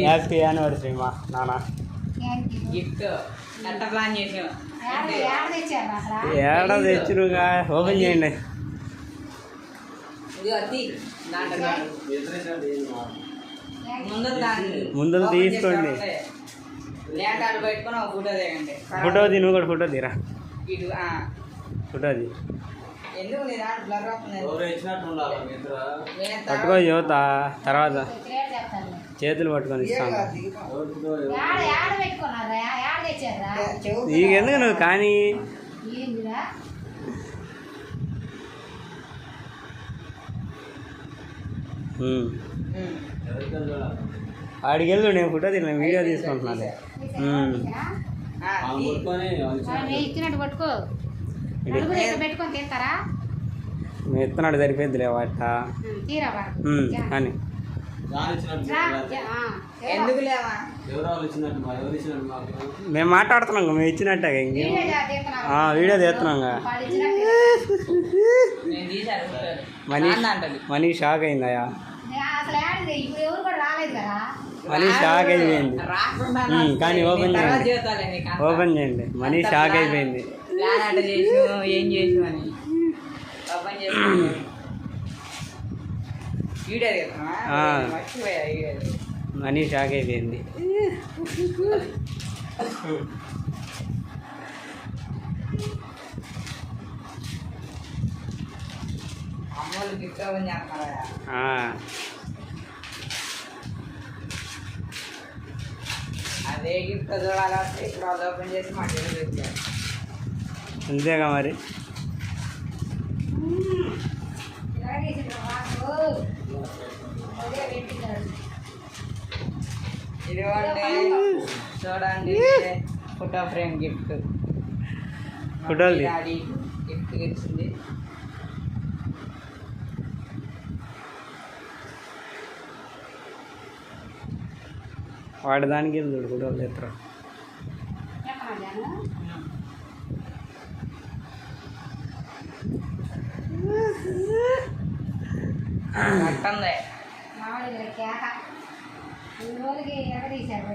Happy anniversary మా నాన్న. ఏడా తెచ్చిరుగా ఓపెన్ చేయండి. ముందు తీసుకోండి. ఫోటో తీ, నువ్వు కూడా ఫోటో తీరా. ఫోటో తీ పట్టుకో యువత. తర్వాత చేతులు పట్టుకొని ఇస్తాను. నీకెందుకు నువ్వు కానీ ఆడికి వెళ్ళు. నేను ఫోటో తిన్నా, వీడియో తీసుకుంటున్నాను. నువ్వు ఎత్తున్నాడు సరిపోద్దిలే వాట కానీ మేము మాట్లాడుతున్నాం. మేము ఇచ్చినట్టే ఇంకేం వీడియో తీస్తున్నాం. మనీ షాక్ అయిందయా. మనీ షాక్ అయిపోయింది. కానీ ఓపెన్ చేయండి, ఓపెన్ చేయండి. మనీ షాక్ అయిపోయింది. మనీ షాక్ అయిపోయింది. అదే గిఫ్ట్ చూడాలంటే ఇప్పుడు అది ఓపెన్ చేసి మాట్లాడి అంతేగా మరి. ఇదిగోండి చూడండి, ఫోటో ఫ్రేమ్ గిఫ్ట్. ఫోటోలు డాడీ గిఫ్ట్ ఇచ్చింది. వాడి దానికి వెళ్తాడు ఫోటోలు ఎత్తరా. అట్టందే మామిడి కేక 2 రోజులకి ఎక్కడ తీసారు.